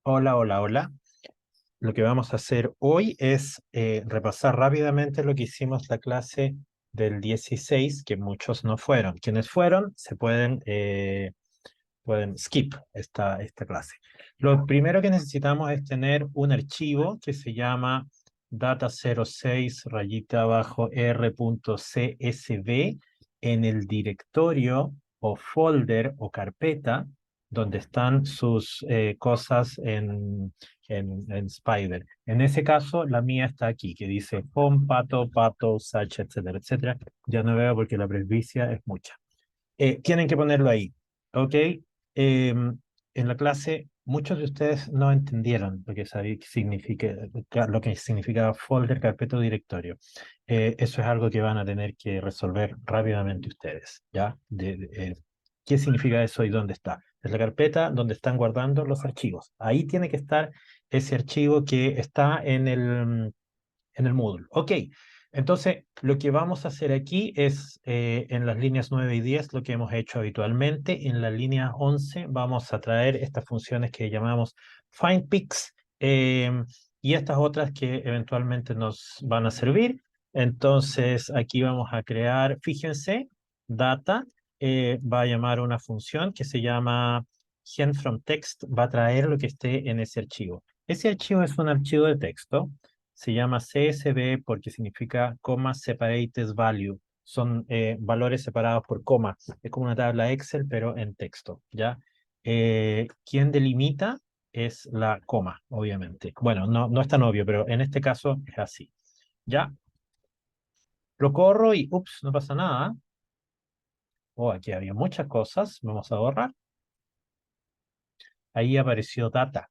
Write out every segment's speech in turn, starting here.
Hola, hola, hola. Lo que vamos a hacer hoy es repasar rápidamente lo que hicimos la clase del 16, que muchos no fueron. Quienes fueron se pueden skip esta clase. Lo primero que necesitamos es tener un archivo que se llama data06 rayita abajo r.csv en el directorio o folder o carpeta donde están sus cosas en Spider. En ese caso, la mía está aquí, que dice home, pato, pato, such, etcétera, etcétera. Ya no veo porque la presbicia es mucha. Tienen que ponerlo ahí, ¿ok? En la clase, muchos de ustedes no entendieron lo que sabía que significa, lo que significaba folder, carpeta o directorio. Eso es algo que van a tener que resolver rápidamente ustedes, ¿ya? ¿Qué significa eso y dónde está? Es la carpeta donde están guardando los archivos. Ahí tiene que estar ese archivo que está en el módulo. Ok, entonces lo que vamos a hacer aquí es en las líneas 9 y 10 lo que hemos hecho habitualmente. En la línea 11 vamos a traer estas funciones que llamamos findPix y estas otras que eventualmente nos van a servir. Entonces aquí vamos a crear, fíjense, data va a llamar una función que se llama genFromText, va a traer lo que esté en ese archivo. Ese archivo es un archivo de texto, se llama CSV porque significa Comma Separated Value. Son valores separados por coma. Es como una tabla Excel, pero en texto, ¿ya? Quien delimita es la coma, obviamente. Bueno, no es tan obvio, pero en este caso es así. ¿Ya? Lo corro y, ups, no pasa nada. Oh, aquí había muchas cosas. Vamos a borrar. Ahí apareció data.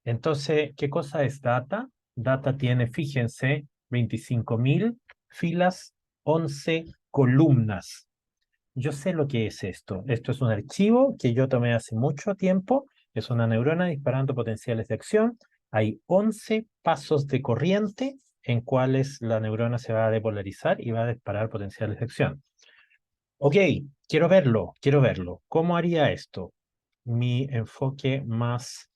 Entonces, ¿qué cosa es data? Data tiene, fíjense, 25.000 filas, 11 columnas. Yo sé lo que es esto. Esto es un archivo que yo tomé hace mucho tiempo. Es una neurona disparando potenciales de acción. Hay 11 pasos de corriente en cuales la neurona se va a depolarizar y va a disparar potenciales de acción. Ok, quiero verlo, quiero verlo. ¿Cómo haría esto? Mi enfoque más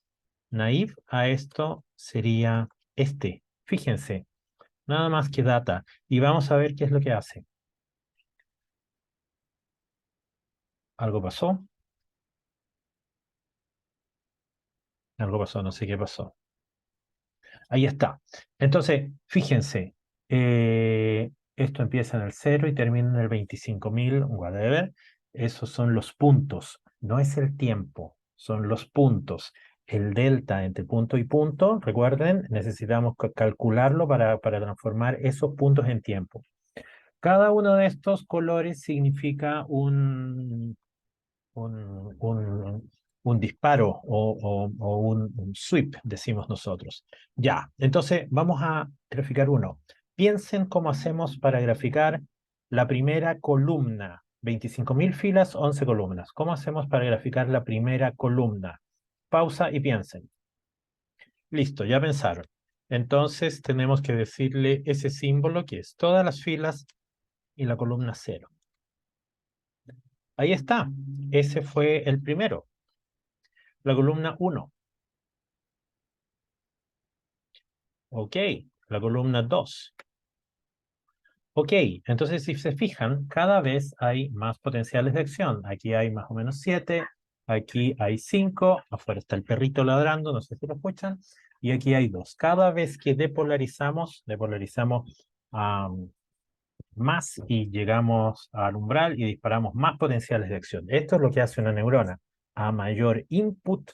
naive a esto sería este. Fíjense, nada más que data. Y vamos a ver qué es lo que hace. ¿Algo pasó? Algo pasó, no sé qué pasó. Ahí está. Entonces, fíjense, esto empieza en el 0 y termina en el 25.000, whatever. Esos son los puntos, no es el tiempo, son los puntos. El delta entre punto y punto, recuerden, necesitamos calcularlo para transformar esos puntos en tiempo. Cada uno de estos colores significa un, un, un disparo o un sweep, decimos nosotros. Ya, entonces vamos a graficar uno. Piensen cómo hacemos para graficar la primera columna. 25.000 filas, 11 columnas. ¿Cómo hacemos para graficar la primera columna? Pausa y piensen. Listo, ya pensaron. Entonces tenemos que decirle ese símbolo que es todas las filas y la columna cero. Ahí está. Ese fue el primero. La columna uno. Ok, la columna 2. Ok, entonces si se fijan, cada vez hay más potenciales de acción. Aquí hay más o menos 7, aquí hay 5, afuera está el perrito ladrando, no sé si lo escuchan, y aquí hay 2. Cada vez que depolarizamos más y llegamos al umbral y disparamos más potenciales de acción. Esto es lo que hace una neurona. A mayor input,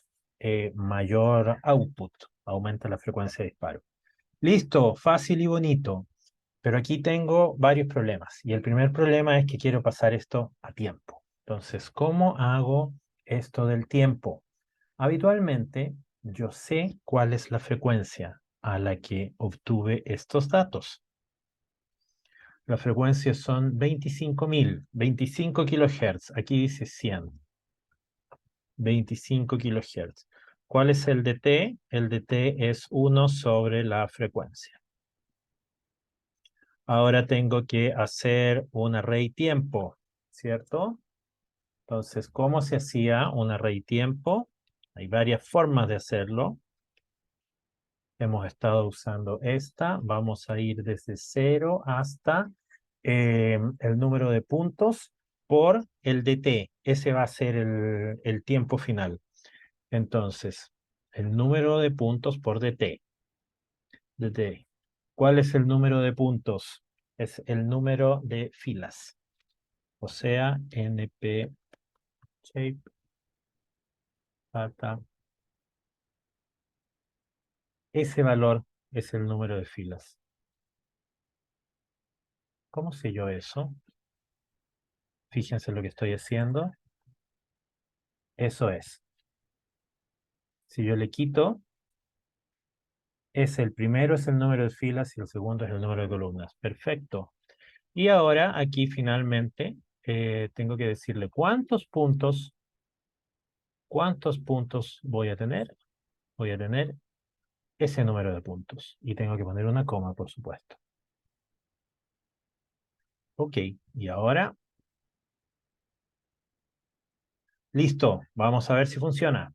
mayor output, aumenta la frecuencia de disparo. Listo, fácil y bonito. Pero aquí tengo varios problemas. Y el primer problema es que quiero pasar esto a tiempo. Entonces, ¿cómo hago esto del tiempo? Habitualmente, yo sé cuál es la frecuencia a la que obtuve estos datos. La frecuencia son 25.000, 25 kilohertz. Aquí dice 100, 25 kilohertz. ¿Cuál es el de t? El de t es 1 sobre la frecuencia. Ahora tengo que hacer un array tiempo, ¿cierto? Entonces, ¿cómo se hacía un array tiempo? Hay varias formas de hacerlo. Hemos estado usando esta. Vamos a ir desde 0 hasta el número de puntos por el dt. Ese va a ser el tiempo final. Entonces, el número de puntos por dt. dt. ¿Cuál es el número de puntos? Es el número de filas. O sea, np shape data. Ese valor es el número de filas. ¿Cómo sé yo eso? Fíjense lo que estoy haciendo. Eso es. Si yo le quito, el primero es el número de filas y el segundo es el número de columnas. Perfecto. Y ahora aquí finalmente tengo que decirle cuántos puntos voy a tener. Voy a tener ese número de puntos. Y tengo que poner una coma, por supuesto. Ok, y ahora, listo. Vamos a ver si funciona.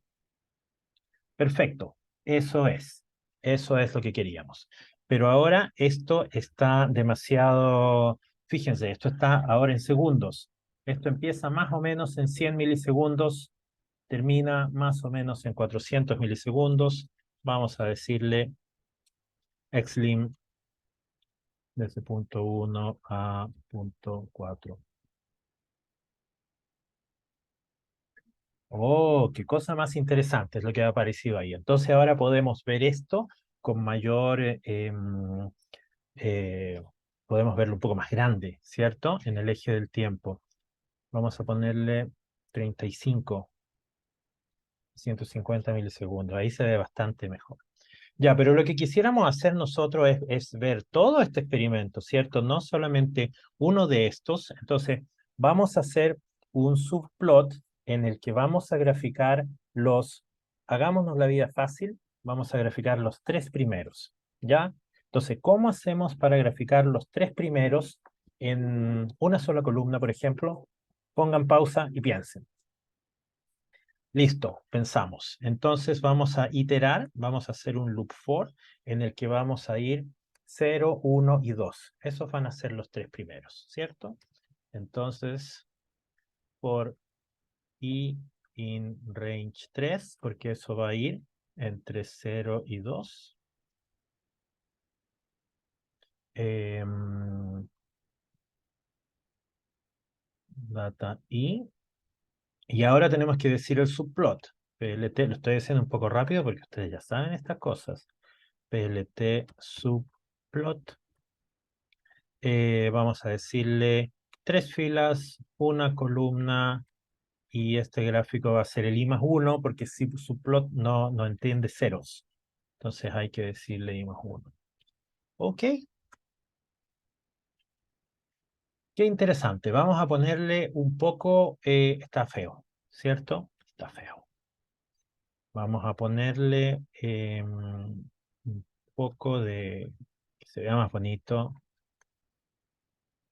Perfecto, eso es. Eso es lo que queríamos. Pero ahora esto está demasiado, fíjense, esto está ahora en segundos. Esto empieza más o menos en 100 milisegundos, termina más o menos en 400 milisegundos. Vamos a decirle xlim desde punto 1 a punto 4. Oh, qué cosa más interesante es lo que ha aparecido ahí. Entonces ahora podemos ver esto con mayor, eh, podemos verlo un poco más grande, ¿cierto? En el eje del tiempo. Vamos a ponerle 35, 150 milisegundos. Ahí se ve bastante mejor. Ya, pero lo que quisiéramos hacer nosotros es ver todo este experimento, ¿cierto? No solamente uno de estos. Entonces, vamos a hacer un subplot en el que vamos a graficar hagámonos la vida fácil, vamos a graficar los tres primeros, ¿ya? Entonces, ¿cómo hacemos para graficar los tres primeros en una sola columna, por ejemplo? Pongan pausa y piensen. Listo, pensamos. Entonces vamos a iterar, vamos a hacer un loop for en el que vamos a ir 0, 1 y 2. Esos van a ser los tres primeros, ¿cierto? Entonces, for i in range 3, porque eso va a ir entre 0 y 2. Data i. Y ahora tenemos que decir el subplot. PLT, lo estoy haciendo un poco rápido porque ustedes ya saben estas cosas. PLT subplot. Vamos a decirle tres filas, una columna, y este gráfico va a ser el I+1 porque si subplot no entiende ceros. Entonces hay que decirle I+1. Ok, qué interesante. Vamos a ponerle un poco, está feo, ¿cierto? Está feo. Vamos a ponerle un poco de que se vea más bonito.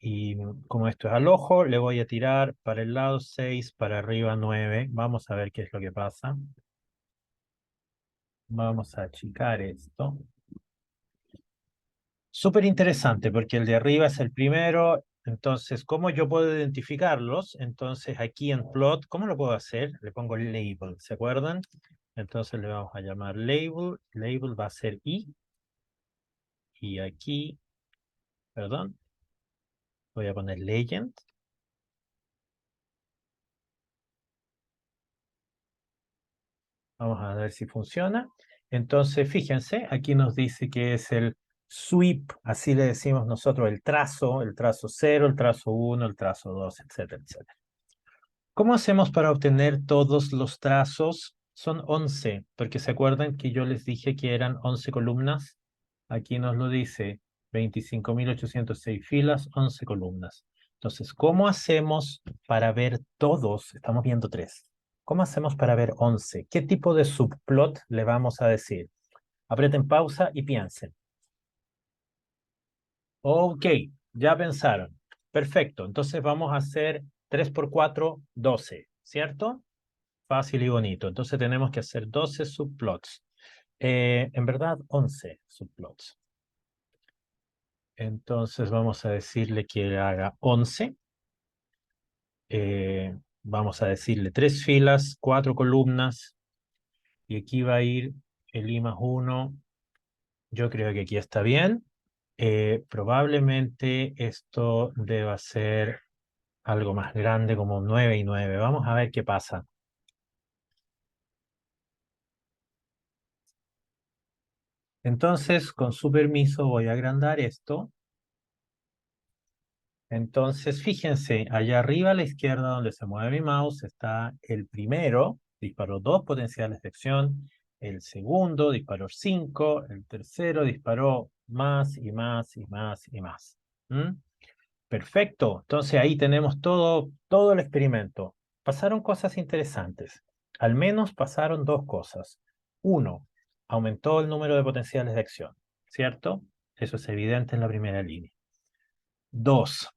Y como esto es al ojo, le voy a tirar para el lado 6, para arriba 9. Vamos a ver qué es lo que pasa. Vamos a achicar esto. Súper interesante porque el de arriba es el primero. Entonces, ¿cómo yo puedo identificarlos? Entonces, aquí en plot, ¿cómo lo puedo hacer? Le pongo label, ¿se acuerdan? Entonces le vamos a llamar label. Label va a ser I. Y aquí, perdón, voy a poner legend. Vamos a ver si funciona. Entonces, fíjense, aquí nos dice que es el sweep, así le decimos nosotros, el trazo 0, el trazo 1, el trazo 2, etcétera, etcétera. ¿Cómo hacemos para obtener todos los trazos? Son 11, porque se acuerdan que yo les dije que eran 11 columnas. Aquí nos lo dice, 25.806 filas, 11 columnas. Entonces, ¿cómo hacemos para ver todos? Estamos viendo 3. ¿Cómo hacemos para ver 11? ¿Qué tipo de subplot le vamos a decir? Aprieten pausa y piensen. Ok, ya pensaron. Perfecto, entonces vamos a hacer 3 por 4, 12, ¿cierto? Fácil y bonito. Entonces tenemos que hacer 12 subplots. En verdad, 11 subplots. Entonces vamos a decirle que haga 11. Vamos a decirle 3 filas, 4 columnas. Y aquí va a ir el I+1. Yo creo que aquí está bien. Probablemente esto deba ser algo más grande, como 9 y 9. Vamos a ver qué pasa. Entonces, con su permiso, voy a agrandar esto. Entonces, fíjense, allá arriba a la izquierda donde se mueve mi mouse está el primero, disparó 2 potenciales de acción, el segundo disparó 5, el tercero disparó más y más y más y más. ¿Mm? Perfecto, entonces ahí tenemos todo el experimento. Pasaron cosas interesantes. Al menos pasaron dos cosas. Uno, aumentó el número de potenciales de acción, ¿cierto? Eso es evidente en la primera línea. Dos,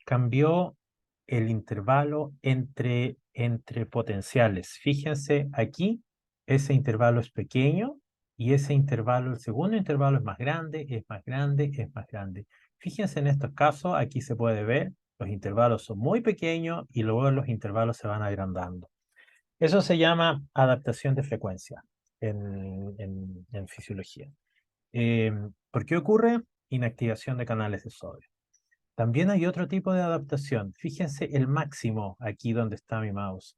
cambió el intervalo entre potenciales. Fíjense aquí, ese intervalo es pequeño y ese intervalo, el segundo intervalo es más grande, es más grande, es más grande. Fíjense en estos casos, aquí se puede ver, los intervalos son muy pequeños y luego los intervalos se van agrandando. Eso se llama adaptación de frecuencia en fisiología. ¿Por qué ocurre? Inactivación de canales de sodio. También hay otro tipo de adaptación. Fíjense el máximo aquí donde está mi mouse.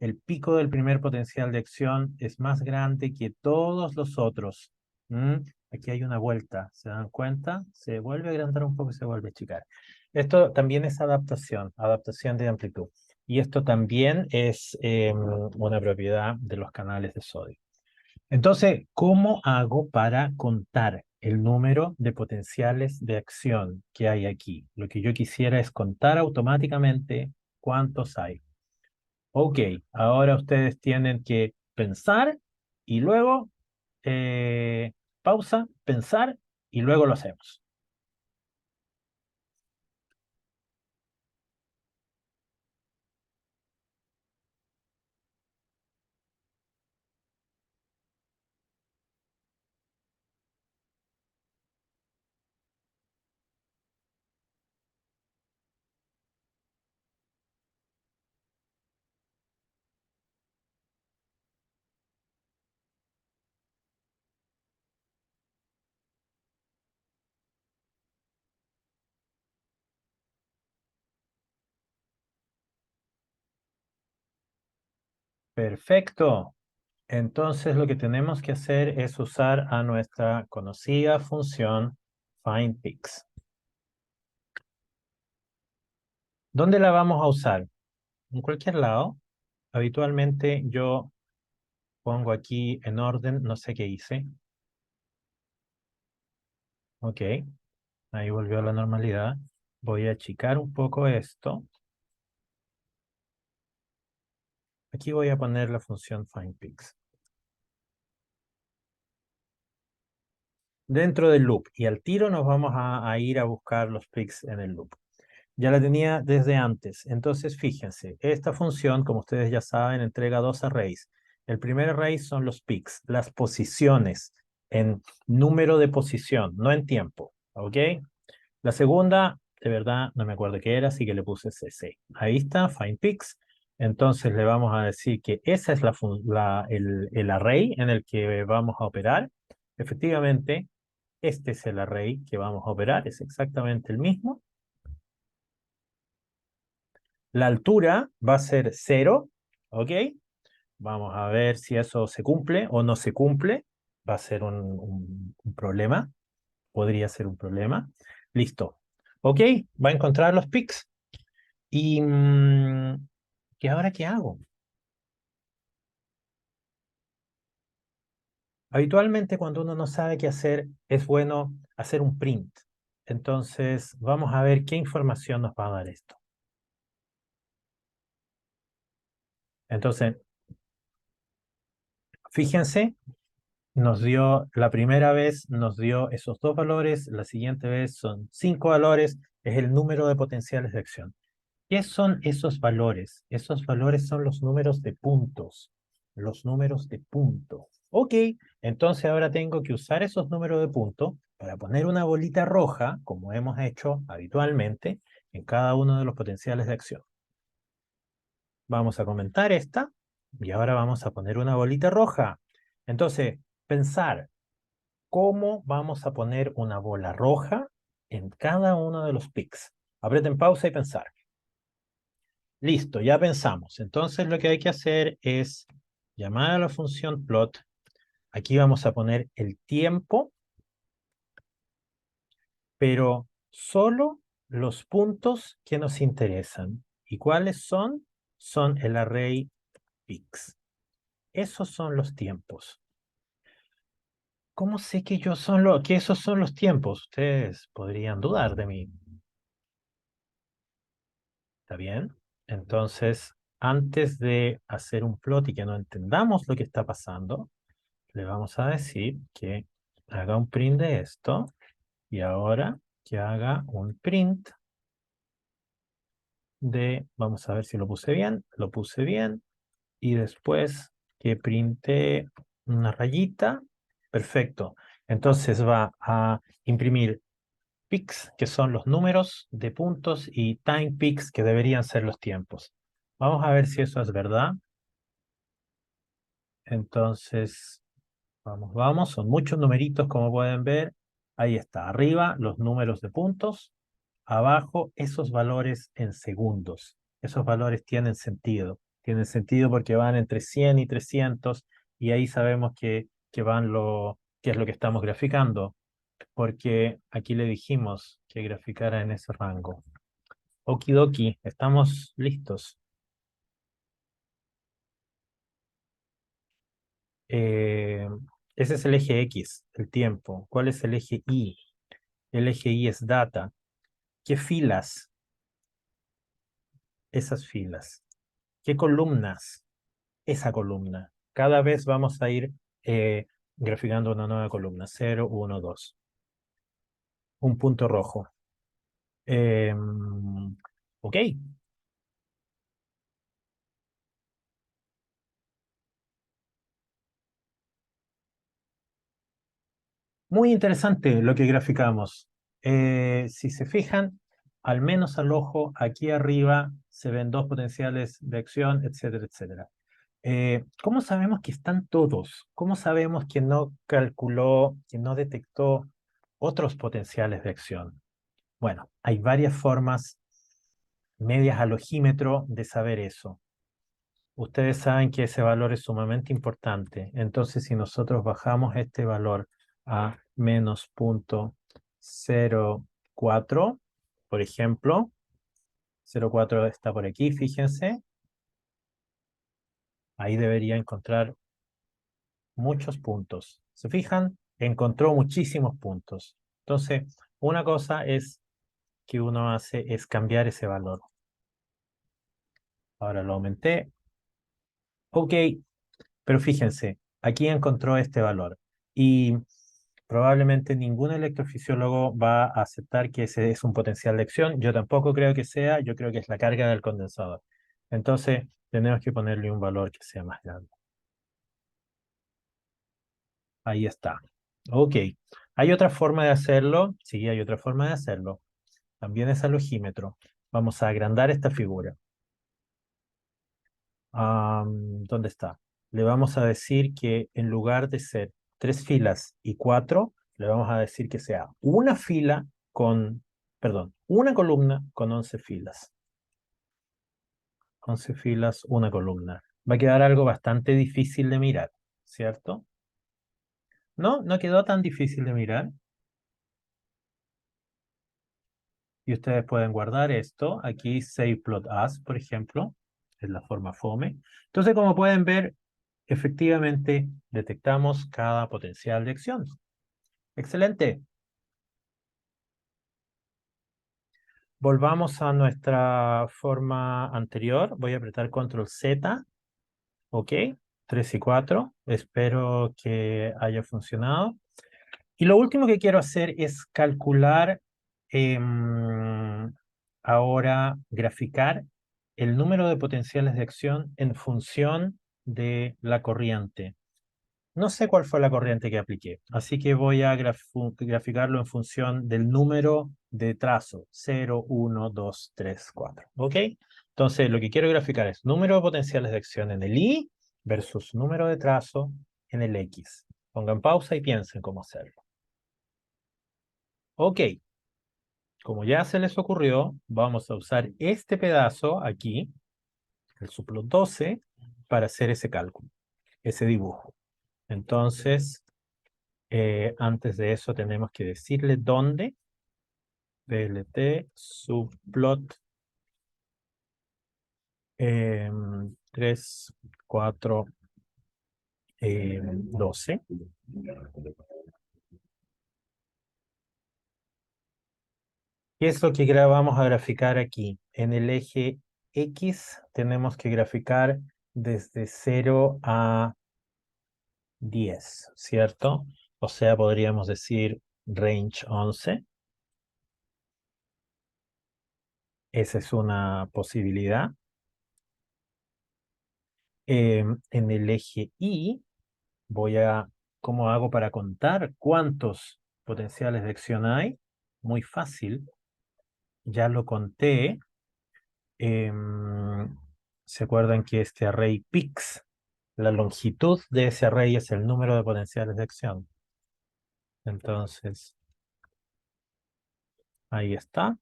El pico del primer potencial de acción es más grande que todos los otros. ¿Mm? Aquí hay una vuelta, ¿se dan cuenta? Se vuelve a agrandar un poco y se vuelve a achicar. Esto también es adaptación, adaptación de amplitud. Y esto también es una propiedad de los canales de sodio. Entonces, ¿cómo hago para contar el número de potenciales de acción que hay aquí? Lo que yo quisiera es contar automáticamente cuántos hay. Ok, ahora ustedes tienen que pensar y luego pausa, pensar y luego lo hacemos. Perfecto. Entonces lo que tenemos que hacer es usar a nuestra conocida función findPix. ¿Dónde la vamos a usar? En cualquier lado. Habitualmente yo pongo aquí en orden, no sé qué hice. Ok, ahí volvió a la normalidad. Voy a achicar un poco esto. Aquí voy a poner la función findPix. Dentro del loop. Y al tiro nos vamos a ir a buscar los pics en el loop. Ya la tenía desde antes. Entonces, fíjense, esta función, como ustedes ya saben, entrega dos arrays. El primer array son los pics, las posiciones en número de posición, no en tiempo. ¿Ok? La segunda, de verdad, no me acuerdo qué era, así que le puse CC. Ahí está, findPix. Entonces le vamos a decir que esa es el array en el que vamos a operar. Efectivamente, este es el array que vamos a operar, es exactamente el mismo. La altura va a ser 0, ¿ok? Vamos a ver si eso se cumple o no se cumple. Va a ser un problema, podría ser un problema. Listo. ¿Ok? Va a encontrar los pics. ¿Y qué ahora qué hago? Habitualmente cuando uno no sabe qué hacer, es bueno hacer un print. Entonces, vamos a ver qué información nos va a dar esto. Entonces, fíjense, nos dio, la primera vez nos dio esos dos valores, la siguiente vez son 5 valores, es el número de potenciales de acción. ¿Qué son esos valores? Esos valores son los números de puntos. Los números de punto. Ok, Entonces ahora tengo que usar esos números de puntos para poner una bolita roja, como hemos hecho habitualmente, en cada uno de los potenciales de acción. Vamos a comentar esta y ahora vamos a poner una bolita roja. Entonces, pensar cómo vamos a poner una bola roja en cada uno de los pics. Aprieten pausa y pensar. Listo, ya pensamos. Entonces lo que hay que hacer es llamar a la función plot. Aquí vamos a poner el tiempo, pero solo los puntos que nos interesan. ¿Y cuáles son? Son el array pics. Esos son los tiempos. ¿Cómo sé que que esos son los tiempos? Ustedes podrían dudar de mí. ¿Está bien? Entonces, antes de hacer un plot y que no entendamos lo que está pasando, le vamos a decir que haga un print de esto y ahora que haga un print de, vamos a ver si lo puse bien, y después que printe una rayita, perfecto. Entonces va a imprimir pics, que son los números de puntos, y time pics, que deberían ser los tiempos. Vamos a ver si eso es verdad. Entonces, vamos, son muchos numeritos como pueden ver. Ahí está, arriba los números de puntos, abajo esos valores en segundos. Esos valores tienen sentido porque van entre 100 y 300 y ahí sabemos que van que es lo que estamos graficando, porque aquí le dijimos que graficara en ese rango. Okidoki, estamos listos. Eh, Ese es el eje X, el tiempo. ¿Cuál es el eje Y? El eje Y es data. ¿Qué filas? Esas filas. ¿Qué columnas? Esa columna. Cada vez vamos a ir graficando una nueva columna. 0, 1, 2. Un punto rojo. Ok. Muy interesante lo que graficamos. Si se fijan, al menos al ojo, aquí arriba se ven dos potenciales de acción, etcétera, etcétera. ¿Cómo sabemos que están todos? ¿Cómo sabemos que no calculó, que no detectó otros potenciales de acción? Bueno, hay varias formas medias al ojímetro de saber eso. Ustedes saben que ese valor es sumamente importante. Entonces, si nosotros bajamos este valor a menos 0.04, por ejemplo, 0.4 está por aquí, fíjense, ahí debería encontrar muchos puntos. ¿Se fijan? Encontró muchísimos puntos. Entonces, una cosa es que uno hace es cambiar ese valor. Ahora lo aumenté. Ok, pero fíjense, aquí encontró este valor. Y probablemente ningún electrofisiólogo va a aceptar que ese es un potencial de acción. Yo tampoco creo que sea, yo creo que es la carga del condensador. Entonces, tenemos que ponerle un valor que sea más grande. Ahí está. Ok. ¿Hay otra forma de hacerlo? Sí, hay otra forma de hacerlo. También es al ojímetro. Vamos a agrandar esta figura. ¿Dónde está? Le vamos a decir que en lugar de ser 3 filas y 4, le vamos a decir que sea una fila con, perdón, una columna con 11 filas. 11 filas, una columna. Va a quedar algo bastante difícil de mirar, ¿cierto? No, no quedó tan difícil de mirar. Y ustedes pueden guardar esto. Aquí Save Plot As, por ejemplo, es la forma FOME. Entonces, como pueden ver, efectivamente detectamos cada potencial de acción. Excelente. Volvamos a nuestra forma anterior. Voy a apretar Control Z. Ok. 3 y 4. Espero que haya funcionado. Y lo último que quiero hacer es calcular, ahora graficar el número de potenciales de acción en función de la corriente. No sé cuál fue la corriente que apliqué, así que voy a graficarlo en función del número de trazo, 0, 1, 2, 3, 4. ¿Ok? Entonces, lo que quiero graficar es número de potenciales de acción en el Y versus número de trazo en el X. Pongan pausa y piensen cómo hacerlo. Ok, como ya se les ocurrió, vamos a usar este pedazo aquí, el subplot 12, para hacer ese cálculo, ese dibujo. Entonces, antes de eso tenemos que decirle dónde plt subplot 3, 4, 12. ¿Qué es lo que vamos a graficar aquí? En el eje X tenemos que graficar desde 0 a 10, ¿cierto? O sea, podríamos decir range 11. Esa es una posibilidad. En el eje Y ¿cómo hago para contar cuántos potenciales de acción hay? Muy fácil, ya lo conté. Em, ¿Se acuerdan que este array pix, la longitud de ese array es el número de potenciales de acción? Entonces, ahí está.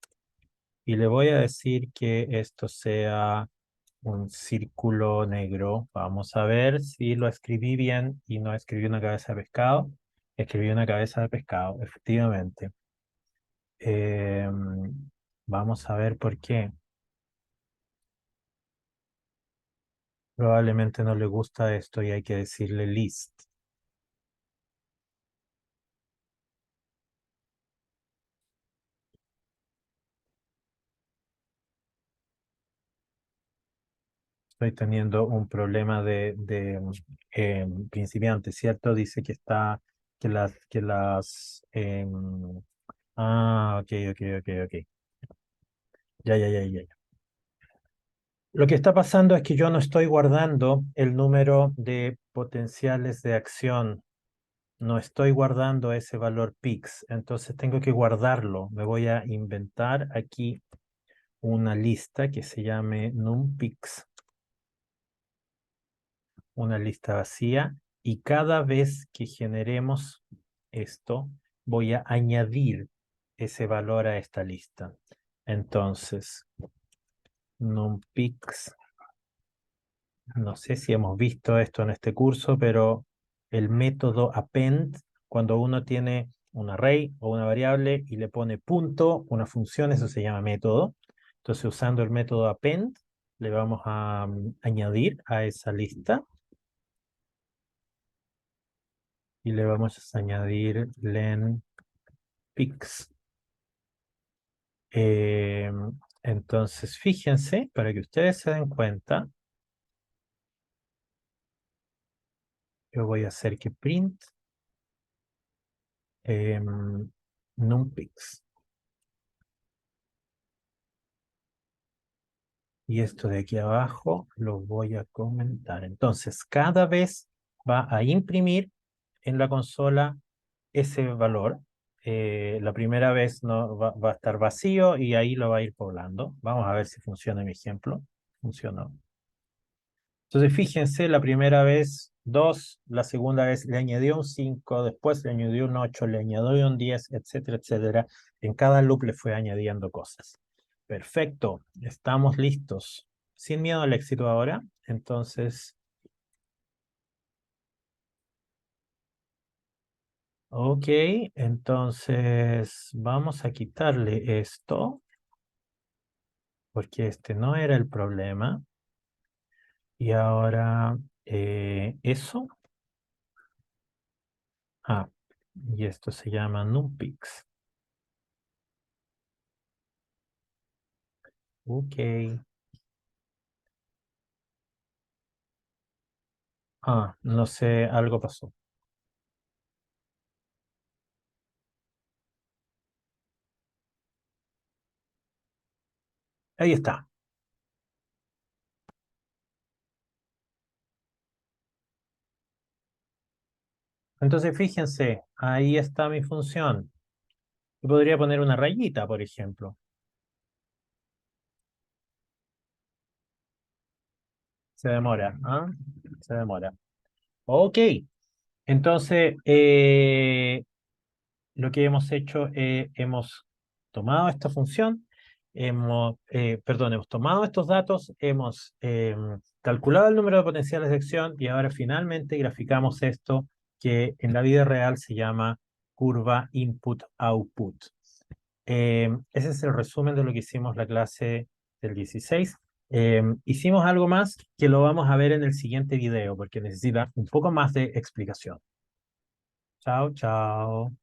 Y le voy a decir que esto sea un círculo negro. Vamos a ver si lo escribí bien y no escribí una cabeza de pescado. Escribí una cabeza de pescado, efectivamente. Vamos a ver por qué. Probablemente no le gusta esto y hay que decirle list. Estoy teniendo un problema de principiante, ¿cierto? Dice que está, ok, ok, ok, ok. Ya, ya, ya, ya. Ya. Lo que está pasando es que yo no estoy guardando el número de potenciales de acción. No estoy guardando ese valor pix. Entonces tengo que guardarlo. Me voy a inventar aquí una lista que se llame numpix, una lista vacía, y cada vez que generemos esto, voy a añadir ese valor a esta lista. Entonces, numpix, no sé si hemos visto esto en este curso, pero el método append, cuando uno tiene un array o una variable y le pone punto, una función, eso se llama método. Entonces, usando el método append, le vamos a añadir a esa lista y le vamos a añadir len pix. Eh, entonces, fíjense, para que ustedes se den cuenta, yo voy a hacer que print numpix. Y esto de aquí abajo lo voy a comentar. Entonces, cada vez va a imprimir en la consola ese valor. La primera vez no va a estar vacío y ahí lo va a ir poblando. Vamos a ver si funciona mi ejemplo. Funcionó. Entonces, fíjense, la primera vez 2, la segunda vez le añadió un 5, después le añadió un 8, le añadió un 10, etcétera, etcétera. En cada loop le fue añadiendo cosas. Perfecto, estamos listos. Sin miedo al éxito ahora. Entonces, ok, entonces vamos a quitarle esto, porque este no era el problema. Y ahora eso. Ah, y esto se llama numpix. Ok. No sé, algo pasó. Ahí está. Entonces, fíjense, ahí está mi función. Yo podría poner una rayita, por ejemplo. Se demora, ¿ah? Se demora. Ok, entonces, lo que hemos hecho, hemos tomado esta función, hemos tomado estos datos, hemos calculado el número de potenciales de acción y ahora finalmente graficamos esto que en la vida real se llama curva input-output. Ese es el resumen de lo que hicimos la clase del 16. Hicimos algo más que lo vamos a ver en el siguiente video porque necesita un poco más de explicación. Chao, chao.